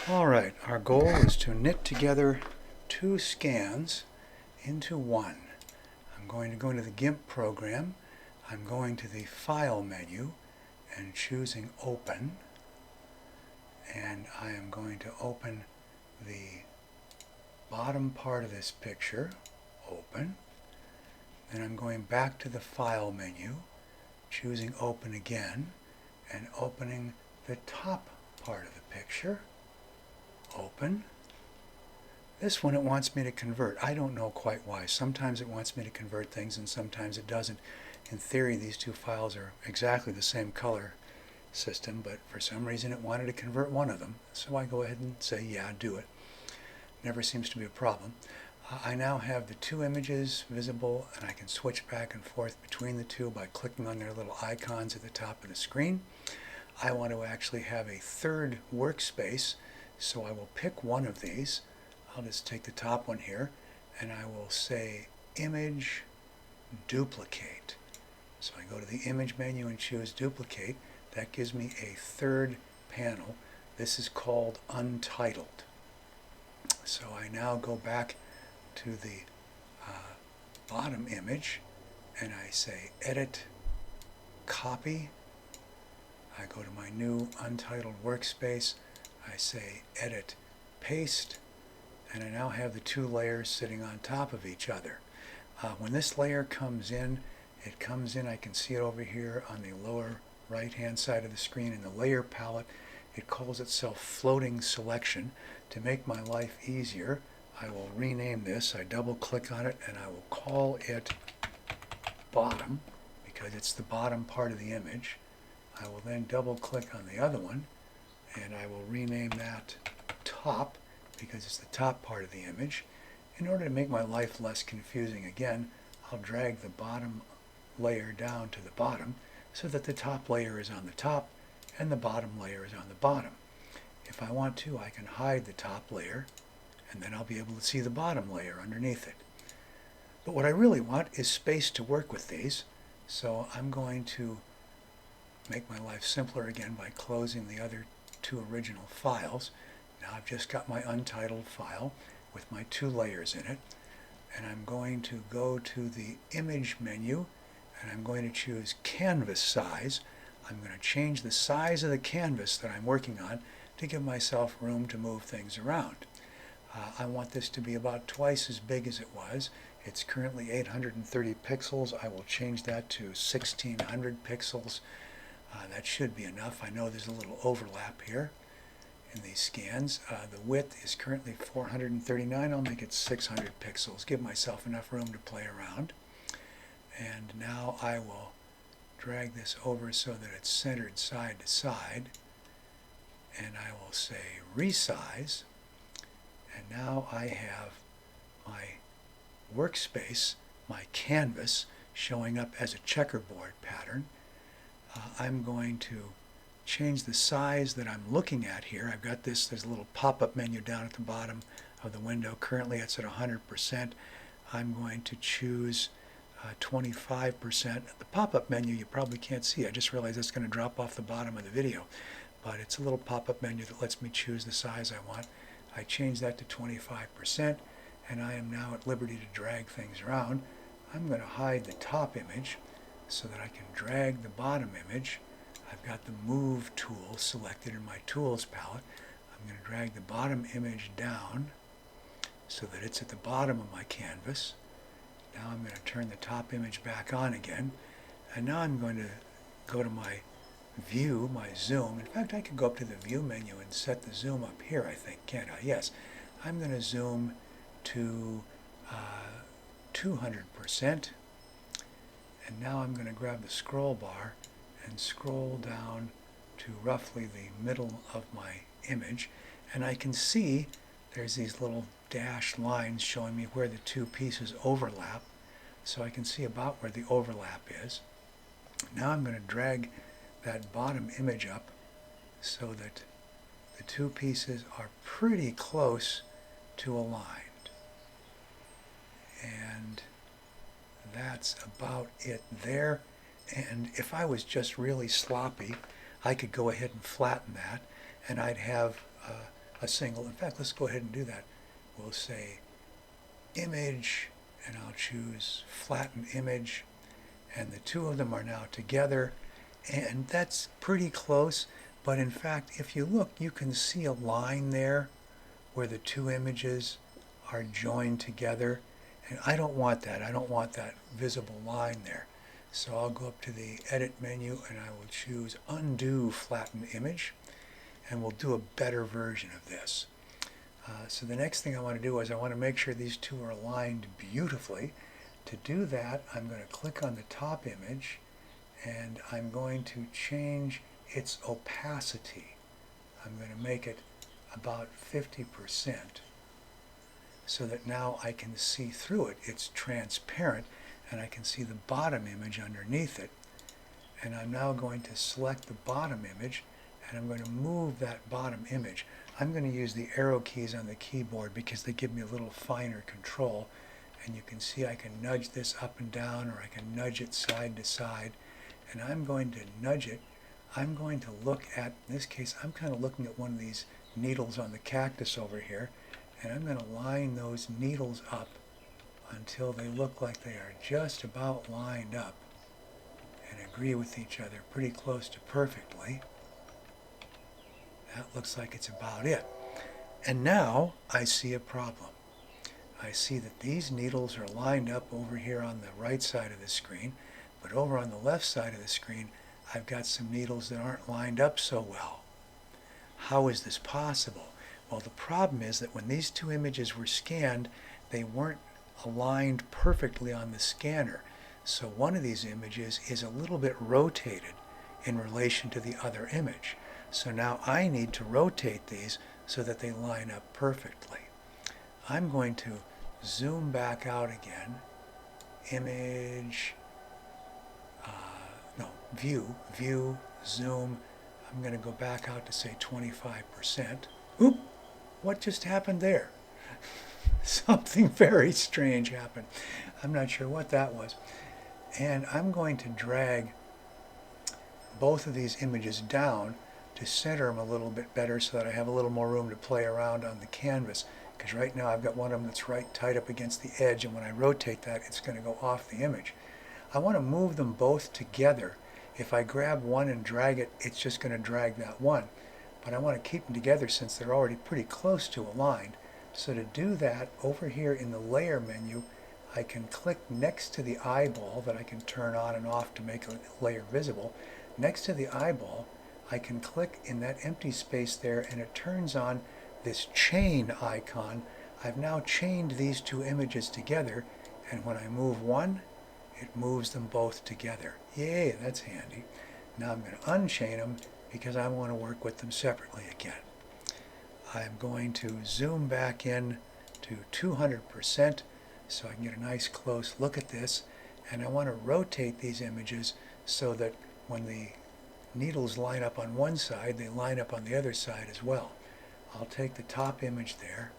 All right, our goal is to knit together two scans into one. I'm going to go into the GIMP program. I'm going to the File menu and choosing Open. And I am going to open the bottom part of this picture, Open. Then I'm going back to the File menu, choosing Open again, and opening the top part of the picture, Open. This one it wants me to convert. I don't know quite why. Sometimes it wants me to convert things and sometimes it doesn't. In theory, these two files are exactly the same color system, but for some reason it wanted to convert one of them. So I go ahead and say, yeah, do it. Never seems to be a problem. I now have the two images visible, and I can switch back and forth between the two by clicking on their little icons at the top of the screen. I want to actually have a third workspace, so I will pick one of these. I'll just take the top one here, and I will say Image, Duplicate. So I go to the Image menu and choose Duplicate. That gives me a third panel. This is called Untitled. So I now go back to the bottom image, and I say Edit, Copy. I go to my new Untitled workspace. I say Edit, Paste. And I now have the two layers sitting on top of each other. When this layer comes in, I can see it over here on the lower right hand side of the screen in the layer palette. It calls itself Floating Selection. To make my life easier, I will rename this. I double click on it and I will call it Bottom because it's the bottom part of the image. I will then double click on the other one and I will rename that Top because it's the top part of the image. In order to make my life less confusing, again, I'll drag the bottom layer down to the bottom so that the top layer is on the top and the bottom layer is on the bottom. If I want to, I can hide the top layer and then I'll be able to see the bottom layer underneath it. But what I really want is space to work with these, so I'm going to make my life simpler again by closing the other two original files. Now I've just got my untitled file with my two layers in it, and I'm going to go to the Image menu and I'm going to choose Canvas Size. I'm going to change the size of the canvas that I'm working on to give myself room to move things around. I want this to be about twice as big as it was. It's currently 830 pixels. I will change that to 1600 pixels. That should be enough. I know there's a little overlap here in these scans. The width is currently 439. I'll make it 600 pixels. Give myself enough room to play around. And now I will drag this over so that it's centered side to side. And I will say Resize. And now I have my workspace, my canvas, showing up as a checkerboard pattern. I'm going to change the size that I'm looking at here. I've got there's a little pop-up menu down at the bottom of the window. Currently it's at 100%. I'm going to choose 25%. The pop-up menu you probably can't see. I just realized it's going to drop off the bottom of the video. But it's a little pop-up menu that lets me choose the size I want. I change that to 25%, and I am now at liberty to drag things around. I'm going to hide the top image so that I can drag the bottom image. I've got the Move tool selected in my Tools palette. I'm going to drag the bottom image down so that it's at the bottom of my canvas. Now I'm going to turn the top image back on again, and now I'm going to go to my View, my Zoom. In fact, I could go up to the View menu and set the zoom up here, I think, can't I? Yes. I'm going to zoom to 200%. And now I'm going to grab the scroll bar and scroll down to roughly the middle of my image. And I can see there's these little dashed lines showing me where the two pieces overlap. So I can see about where the overlap is. Now I'm going to drag that bottom image up so that the two pieces are pretty close to aligned. And that's about it there. And if I was just really sloppy, I could go ahead and flatten that, and I'd have a single. In fact, let's go ahead and do that. We'll say image, and I'll choose flatten image, and the two of them are now together, and that's pretty close. But in fact, if you look, you can see a line there where the two images are joined together, and I don't want that. I don't want that visible line there. So I'll go up to the edit menu and I will choose undo flatten image, and we'll do a better version of this. So the next thing I want to do is I want to make sure these two are aligned beautifully. To do that, I'm going to click on the top image and I'm going to change its opacity. I'm going to make it about 50% so that now I can see through it. It's transparent and I can see the bottom image underneath it. And I'm now going to select the bottom image and I'm going to move that bottom image. I'm going to use the arrow keys on the keyboard because they give me a little finer control. And you can see I can nudge this up and down, or I can nudge it side to side. And I'm going to nudge it. I'm going to look at, in this case, I'm kind of looking at one of these needles on the cactus over here. And I'm going to line those needles up until they look like they are just about lined up and agree with each other pretty close to perfectly. That looks like it's about it. And now I see a problem. I see that these needles are lined up over here on the right side of the screen, but over on the left side of the screen, I've got some needles that aren't lined up so well. How is this possible? Well, the problem is that when these two images were scanned, they weren't aligned perfectly on the scanner. So one of these images is a little bit rotated in relation to the other image. So now I need to rotate these so that they line up perfectly. I'm going to zoom back out again, image, view, zoom. I'm going to go back out to say 25%. Oop, what just happened there? Something very strange happened. I'm not sure what that was. And I'm going to drag both of these images down to center them a little bit better so that I have a little more room to play around on the canvas. Because right now I've got one of them that's right tight up against the edge, and when I rotate that, it's going to go off the image. I want to move them both together. If I grab one and drag it, it's just going to drag that one. But I want to keep them together since they're already pretty close to aligned. So to do that, over here in the layer menu, I can click next to the eyeball that I can turn on and off to make a layer visible. Next to the eyeball, I can click in that empty space there and it turns on this chain icon. I've now chained these two images together, and when I move one, it moves them both together. Yay, that's handy. Now I'm going to unchain them because I want to work with them separately again. I'm going to zoom back in to 200% so I can get a nice close look at this, and I want to rotate these images so that when the needles line up on one side, they line up on the other side as well. I'll take the top image there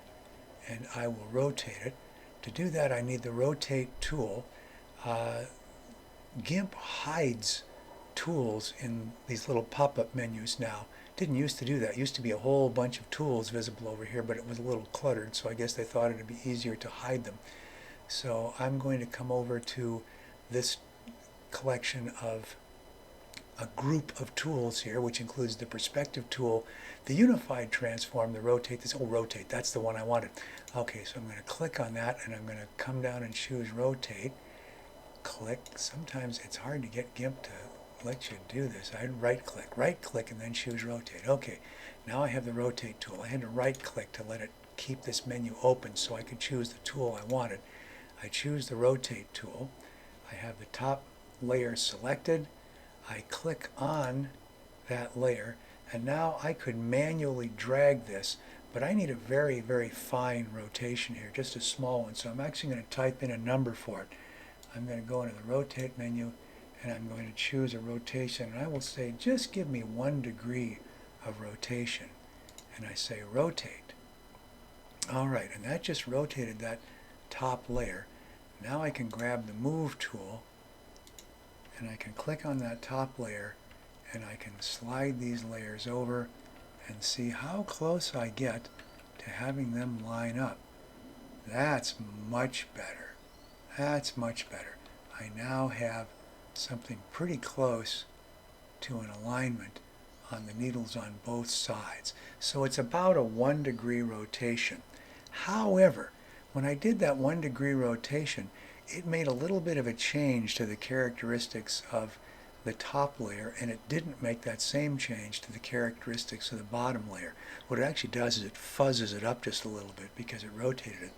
and I will rotate it. To do that, I need the rotate tool. GIMP hides tools in these little pop-up menus now. Didn't used to do that. It used to be a whole bunch of tools visible over here, but it was a little cluttered, so I guess they thought it would be easier to hide them. So I'm going to come over to this collection of a group of tools here, which includes the perspective tool, the unified transform, the rotate, rotate, that's the one I wanted. Okay, so I'm going to click on that and I'm going to come down and choose rotate. Click. Sometimes it's hard to get GIMP to let you do this. I'd right click and then choose rotate. Okay, now I have the rotate tool. I had to right click to let it keep this menu open so I could choose the tool I wanted. I choose the rotate tool. I have the top layer selected. I click on that layer, and now I could manually drag this, but I need a very, very fine rotation here, just a small one, so I'm actually going to type in a number for it. I'm going to go into the rotate menu, and I'm going to choose a rotation, and I will say just give me 1 degree of rotation, and I say rotate. Alright, and that just rotated that top layer. Now I can grab the move tool, and I can click on that top layer and I can slide these layers over and see how close I get to having them line up. That's much better. That's much better. I now have something pretty close to an alignment on the needles on both sides. So it's about a 1 degree rotation. However, when I did that 1 degree rotation, it made a little bit of a change to the characteristics of the top layer, and it didn't make that same change to the characteristics of the bottom layer. What it actually does is it fuzzes it up just a little bit because it rotated it.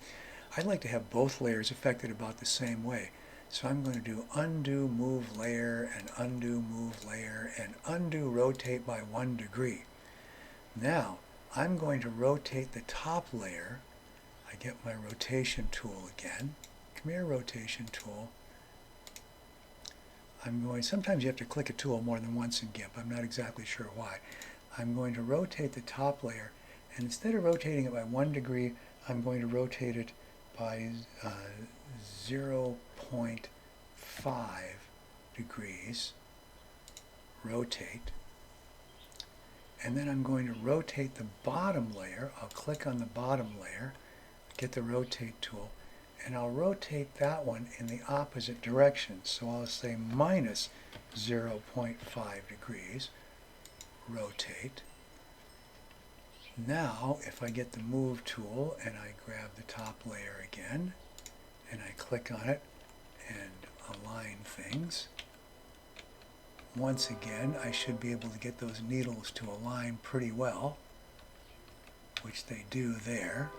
I'd like to have both layers affected about the same way. So I'm going to do undo move layer and undo move layer and undo rotate by 1 degree. Now I'm going to rotate the top layer. I get my rotation tool again. Come here, rotation tool. Sometimes you have to click a tool more than once in GIMP. I'm not exactly sure why. I'm going to rotate the top layer, and instead of rotating it by 1 degree, I'm going to rotate it by 0.5 degrees. Rotate. And then I'm going to rotate the bottom layer. I'll click on the bottom layer, get the rotate tool, and I'll rotate that one in the opposite direction. So I'll say minus 0.5 degrees, rotate. Now, if I get the move tool and I grab the top layer again, and I click on it and align things, once again, I should be able to get those needles to align pretty well, which they do there.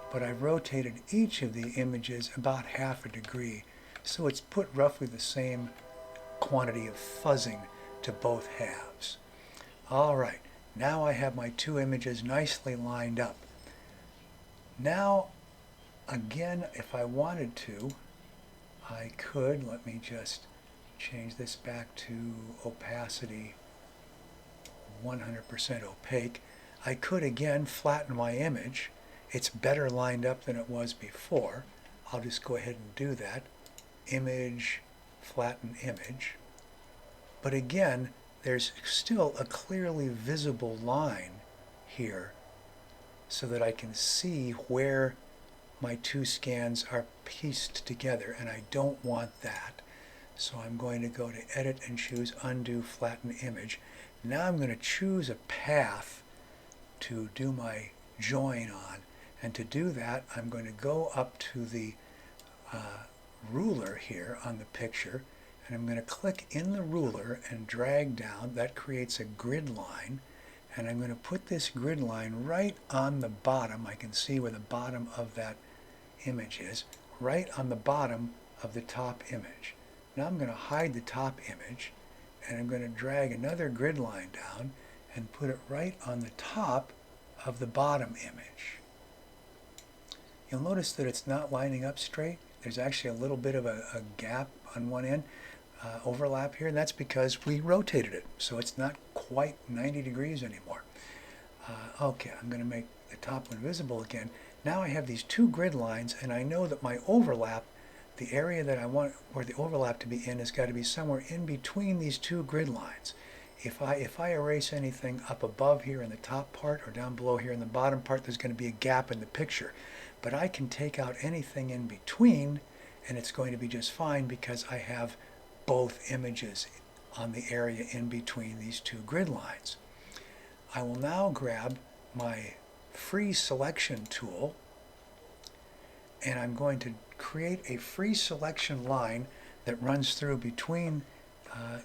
But I've rotated each of the images about half a degree, so it's put roughly the same quantity of fuzzing to both halves. All right, now I have my two images nicely lined up. Now, again, if I wanted to, I could, let me just change this back to opacity 100% opaque. I could again flatten my image. It's better lined up than it was before. I'll just go ahead and do that. Image, flatten image. But again, there's still a clearly visible line here so that I can see where my two scans are pieced together, and I don't want that. So I'm going to go to Edit and choose Undo Flatten Image. Now I'm going to choose a path to do my join on. And to do that, I'm going to go up to the ruler here on the picture, and I'm going to click in the ruler and drag down. That creates a grid line, and I'm going to put this grid line right on the bottom. I can see where the bottom of that image is, right on the bottom of the top image. Now I'm going to hide the top image, and I'm going to drag another grid line down and put it right on the top of the bottom image. You'll notice that it's not lining up straight. There's actually a little bit of a gap on one end, overlap here, and that's because we rotated it, so it's not quite 90 degrees anymore. Okay, I'm going to make the top one visible again. Now I have these two grid lines, and I know that my overlap, the area that I want where the overlap to be in, has got to be somewhere in between these two grid lines. If I erase anything up above here in the top part or down below here in the bottom part, there's going to be a gap in the picture. But I can take out anything in between, and it's going to be just fine because I have both images on the area in between these two grid lines. I will now grab my free selection tool, and I'm going to create a free selection line that runs through between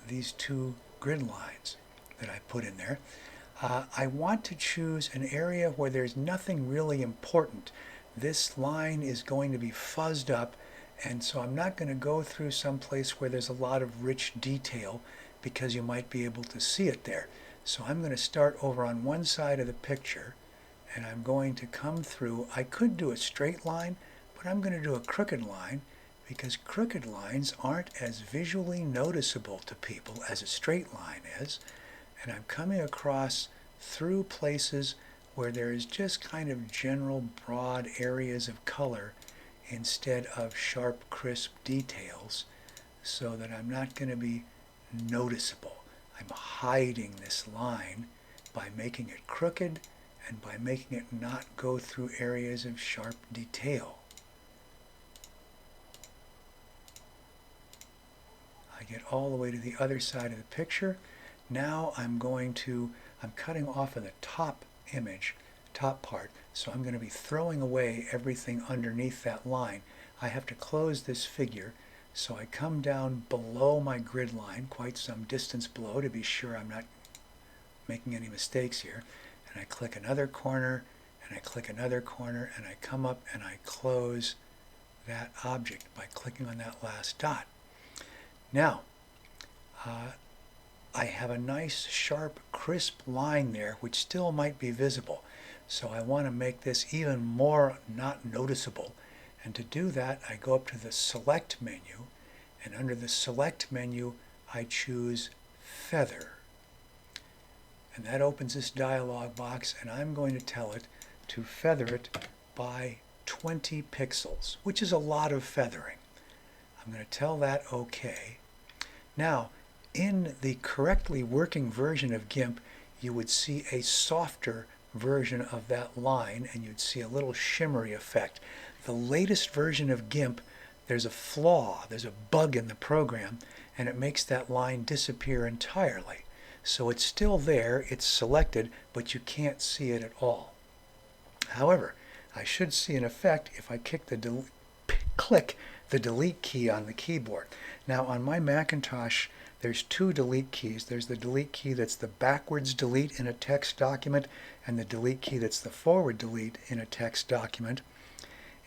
these two grid lines that I put in there. I want to choose an area where there's nothing really important. This line is going to be fuzzed up, and so I'm not going to go through some place where there's a lot of rich detail because you might be able to see it there. So I'm going to start over on one side of the picture, and I'm going to come through. I could do a straight line, but I'm going to do a crooked line because crooked lines aren't as visually noticeable to people as a straight line is. And I'm coming across through places where there is just kind of general broad areas of color instead of sharp, crisp details, so that I'm not going to be noticeable. I'm hiding this line by making it crooked and by making it not go through areas of sharp detail. I get all the way to the other side of the picture. Now I'm cutting off of the top image, top part, so I'm going to be throwing away everything underneath that line. I have to close this figure, so I come down below my grid line, quite some distance below to be sure I'm not making any mistakes here, and I click another corner, and I click another corner, and I come up and I close that object by clicking on that last dot. Now, I have a nice sharp crisp line there which still might be visible, so I want to make this even more not noticeable, and to do that I go up to the select menu, and under the select menu I choose feather, and that opens this dialog box, and I'm going to tell it to feather it by 20 pixels, which is a lot of feathering. I'm going to tell that OK. Now, in the correctly working version of GIMP, you would see a softer version of that line, and you'd see a little shimmery effect. The latest version of GIMP, there's a flaw, there's a bug in the program, and it makes that line disappear entirely. So it's still there, it's selected, but you can't see it at all. However, I should see an effect if I click the delete key on the keyboard. Now on my Macintosh, there's two delete keys. There's the delete key that's the backwards delete in a text document, and the delete key that's the forward delete in a text document.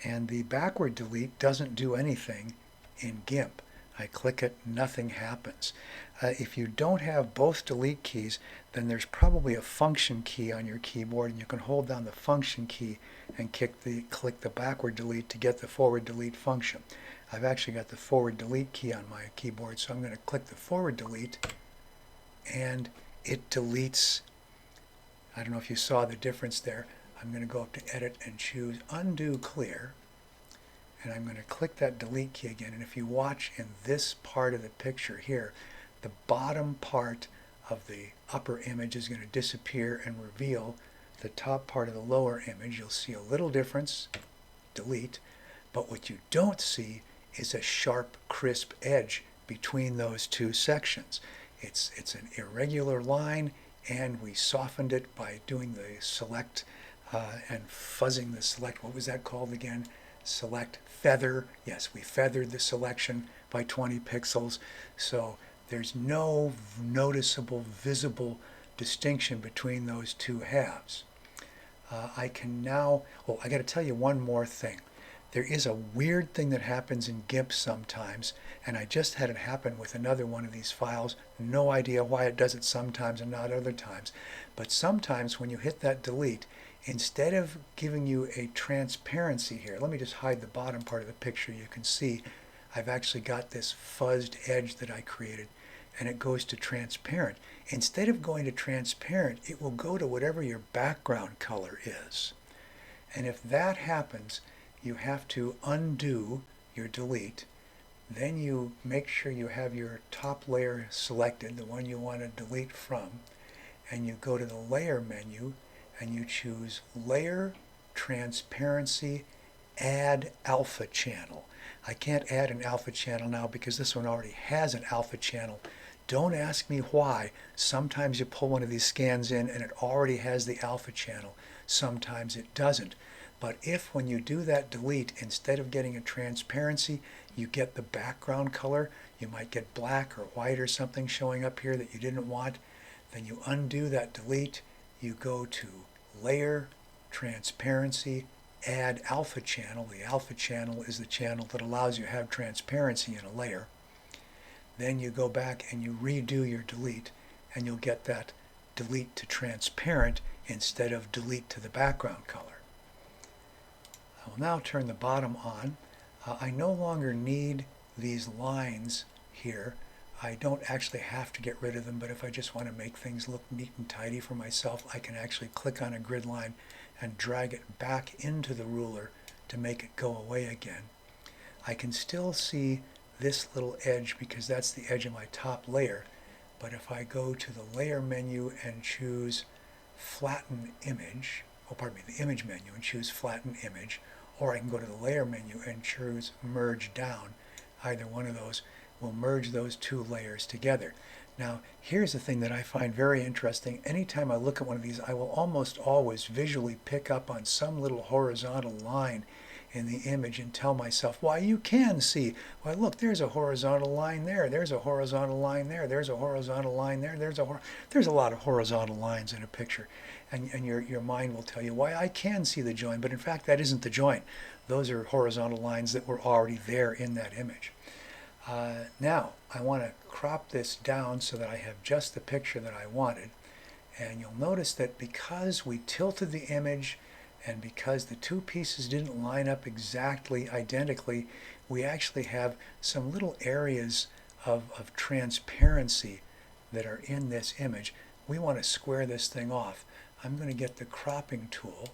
And the backward delete doesn't do anything in GIMP. I click it, nothing happens. If you don't have both delete keys, then there's probably a function key on your keyboard, and you can hold down the function key and click the backward delete to get the forward delete function. I've actually got the forward delete key on my keyboard, so I'm going to click the forward delete, and it deletes. I don't know if you saw the difference there. I'm going to go up to Edit and choose Undo Clear, and I'm going to click that delete key again. And if you watch in this part of the picture here, the bottom part of the upper image is going to disappear and reveal the top part of the lower image. You'll see a little difference, delete, but what you don't see is a sharp, crisp edge between those two sections. It's an irregular line, and we softened it by doing the select and fuzzing the select. What was that called again? Select feather. Yes, we feathered the selection by 20 pixels. So there's no noticeable, visible distinction between those two halves. I can now, I got to tell you one more thing. There is a weird thing that happens in GIMP sometimes, and I just had it happen with another one of these files. No idea why it does it sometimes and not other times. But sometimes when you hit that delete, instead of giving you a transparency here, let me just hide the bottom part of the picture. You can see I've actually got this fuzzed edge that I created, and it goes to transparent. Instead of going to transparent, it will go to whatever your background color is. And if that happens, you have to undo your delete. Then you make sure you have your top layer selected, the one you want to delete from, and you go to the layer menu and you choose Layer, Transparency, Add Alpha Channel. I can't add an alpha channel now because this one already has an alpha channel. Don't ask me why. Sometimes you pull one of these scans in and it already has the alpha channel. Sometimes it doesn't. But if when you do that delete, instead of getting a transparency, you get the background color, you might get black or white or something showing up here that you didn't want, then you undo that delete, you go to Layer, Transparency, Add Alpha Channel. The alpha channel is the channel that allows you to have transparency in a layer. Then you go back and you redo your delete, and you'll get that delete to transparent instead of delete to the background color. I will now turn the bottom on. I no longer need these lines here. I don't actually have to get rid of them, but if I just want to make things look neat and tidy for myself, I can actually click on a grid line and drag it back into the ruler to make it go away again. I can still see this little edge because that's the edge of my top layer, but if I go to the layer menu and choose flatten image, oh pardon me, the image menu and choose flatten image, or I can go to the layer menu and choose merge down. Either one of those will merge those two layers together. Now here's the thing that I find very interesting. Anytime I look at one of these, I will almost always visually pick up on some little horizontal line in the image and tell myself, why, you can see, why, look, there's a horizontal line there, there's a horizontal line there, there's a horizontal line there, there's a lot of horizontal lines in a picture. And your mind will tell you, why, I can see the joint, but in fact that isn't the joint. Those are horizontal lines that were already there in that image. Now I want to crop this down so that I have just the picture that I wanted. And you'll notice that because we tilted the image and because the two pieces didn't line up exactly identically, we actually have some little areas of transparency that are in this image. We want to square this thing off. I'm going to get the cropping tool,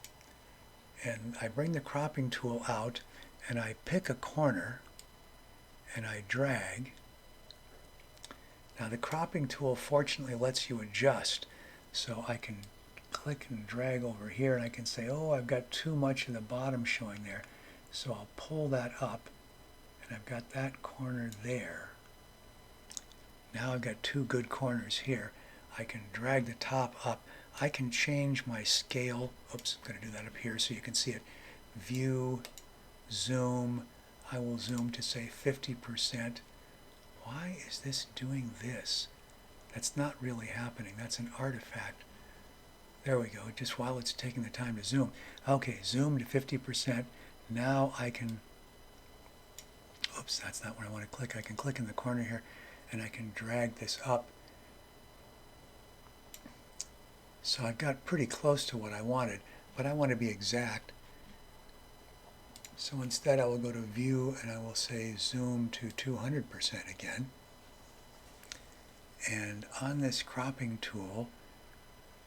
and I bring the cropping tool out and I pick a corner and I drag. Now the cropping tool fortunately lets you adjust, so I can click and drag over here and I can say, oh, I've got too much of the bottom showing there, so I'll pull that up and I've got that corner there. Now I've got two good corners here. I can drag the top up. I can change my scale. Oops, I'm going to do that up here so you can see it. View, zoom. I will zoom to say 50%. Why is this doing this? That's not really happening. That's an artifact. There we go, just while it's taking the time to zoom. Okay, zoom to 50%. Now I can, oops, that's not what I want to click. I can click in the corner here and I can drag this up. So I've got pretty close to what I wanted, but I want to be exact. So instead I will go to view and I will say zoom to 200% again. And on this cropping tool,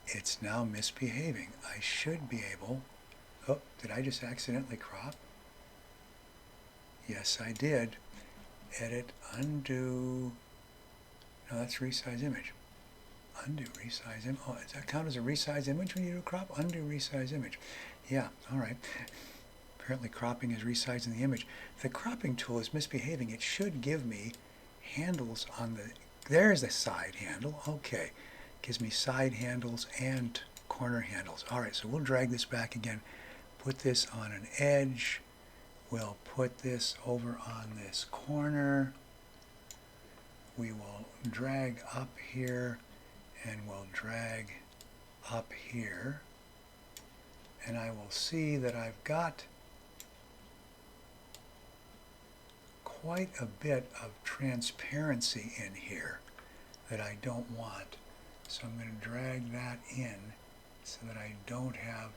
it's now misbehaving. I should be able, oh, did I just accidentally crop? Yes, I did. Edit, undo, no, that's resize image. Undo, resize image. Oh, does that count as a resize image when you do a crop? Undo, resize image. Yeah, all right. Apparently cropping is resizing the image. The cropping tool is misbehaving. It should give me handles on the, there's the side handle. Okay. Gives me side handles and corner handles. All right, so we'll drag this back again. Put this on an edge. We'll put this over on this corner. We will drag up here and we'll drag up here. And I will see that I've got quite a bit of transparency in here that I don't want. So I'm going to drag that in so that I don't have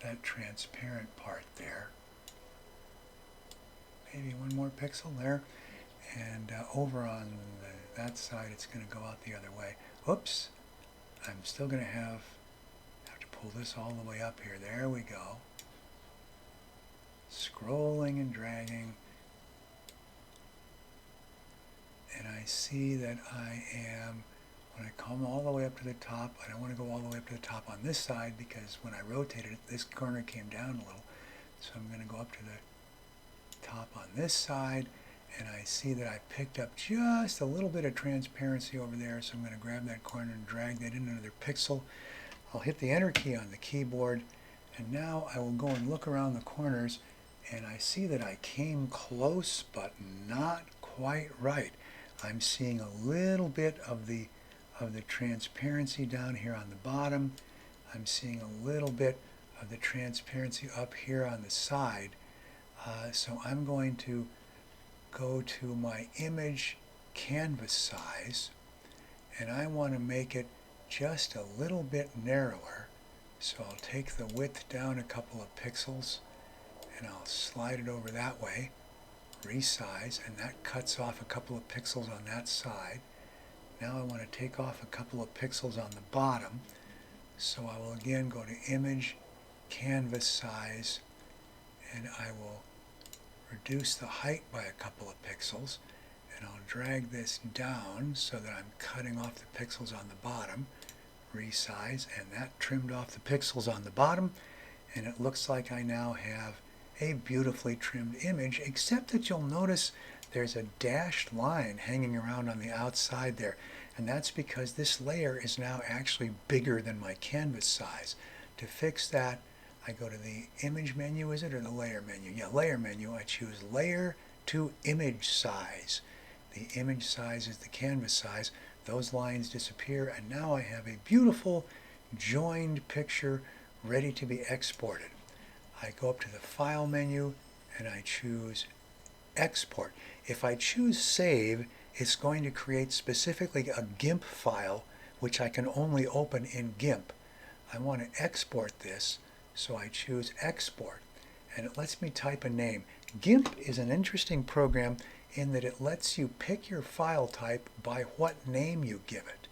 that transparent part there. Maybe one more pixel there. And over on that side, it's going to go out the other way. Oops. I'm still going to have to pull this all the way up here. There we go. Scrolling and dragging. And I see that I am, when I come all the way up to the top, I don't want to go all the way up to the top on this side because when I rotated it, this corner came down a little. So I'm going to go up to the top on this side, and I see that I picked up just a little bit of transparency over there, so I'm going to grab that corner and drag that in another pixel. I'll hit the Enter key on the keyboard, and now I will go and look around the corners, and I see that I came close, but not quite right. I'm seeing a little bit of the transparency down here on the bottom. I'm seeing a little bit of the transparency up here on the side. So I'm going to go to my image canvas size, and I want to make it just a little bit narrower. So I'll take the width down a couple of pixels and I'll slide it over that way, resize, and that cuts off a couple of pixels on that side. Now I want to take off a couple of pixels on the bottom, so I will again go to image canvas size, and I will reduce the height by a couple of pixels, and I'll drag this down so that I'm cutting off the pixels on the bottom, resize, and that trimmed off the pixels on the bottom, and it looks like I now have a beautifully trimmed image, except that you'll notice there's a dashed line hanging around on the outside there, and that's because this layer is now actually bigger than my canvas size. To fix that, I go to the image menu, is it, or the layer menu? Yeah, layer menu. I choose layer to image size. The image size is the canvas size. Those lines disappear, and now I have a beautiful joined picture ready to be exported. I go up to the File menu and I choose Export. If I choose Save, it's going to create specifically a GIMP file which I can only open in GIMP. I want to export this, so I choose Export, and it lets me type a name. GIMP is an interesting program in that it lets you pick your file type by what name you give it.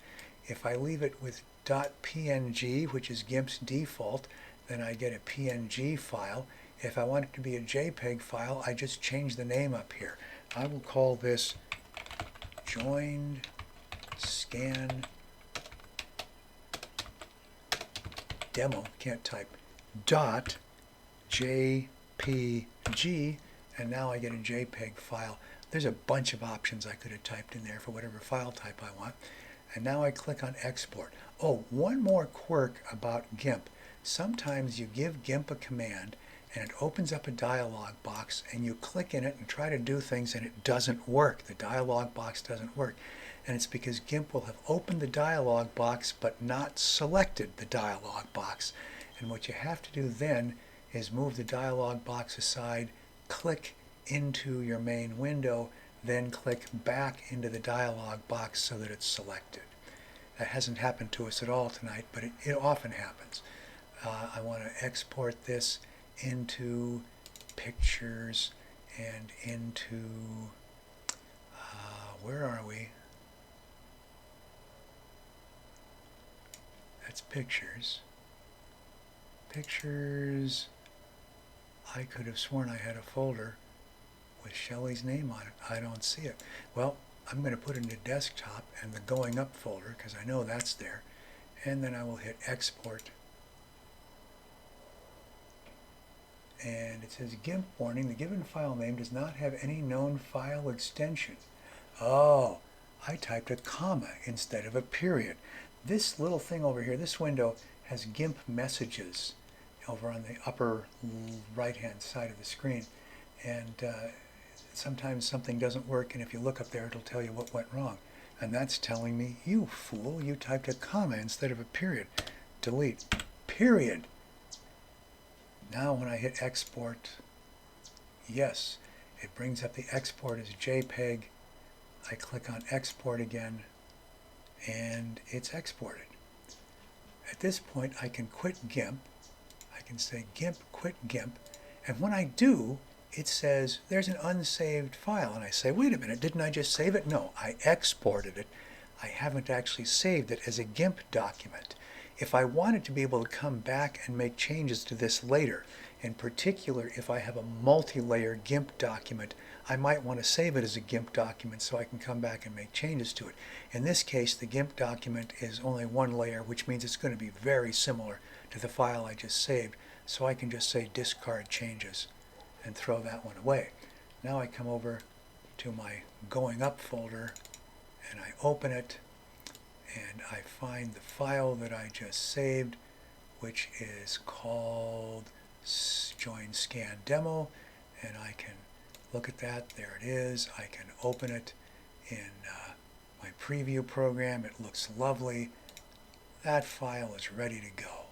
If I leave it with .png, which is GIMP's default, then I get a PNG file. If I want it to be a JPEG file, I just change the name up here. I will call this joined scan demo, can't type, .jpg, and now I get a JPEG file. There's a bunch of options I could have typed in there for whatever file type I want. And now I click on Export. Oh, one more quirk about GIMP. Sometimes you give GIMP a command and it opens up a dialog box and you click in it and try to do things and it doesn't work. The dialog box doesn't work. And it's because GIMP will have opened the dialog box but not selected the dialog box. And what you have to do then is move the dialog box aside, click into your main window, then click back into the dialog box so that it's selected. That hasn't happened to us at all tonight, but it often happens. I want to export this into pictures and into, where are we? That's pictures. Pictures, I could have sworn I had a folder with Shelley's name on it. I don't see it. Well, I'm going to put it into desktop and the going up folder because I know that's there. And then I will hit export. And it says GIMP warning, the given file name does not have any known file extension. Oh, I typed a comma instead of a period. This little thing over here, this window, has GIMP messages over on the upper right hand side of the screen. And sometimes something doesn't work, and if you look up there it'll tell you what went wrong. And that's telling me, you fool, you typed a comma instead of a period. Delete. Period. Now when I hit export, yes, it brings up the export as JPEG. I click on export again, and it's exported. At this point I can quit GIMP. I can say GIMP, quit GIMP, and when I do, it says there's an unsaved file, and I say, wait a minute, didn't I just save it? No, I exported it. I haven't actually saved it as a GIMP document. If I wanted to be able to come back and make changes to this later, in particular if I have a multi-layer GIMP document, I might want to save it as a GIMP document so I can come back and make changes to it. In this case, the GIMP document is only one layer, which means it's going to be very similar to the file I just saved, so I can just say discard changes and throw that one away. Now I come over to my going up folder and I open it and I find the file that I just saved, which is called join scan demo, and I can look at that. There it is. I can open it in my preview program. It looks lovely. That file is ready to go.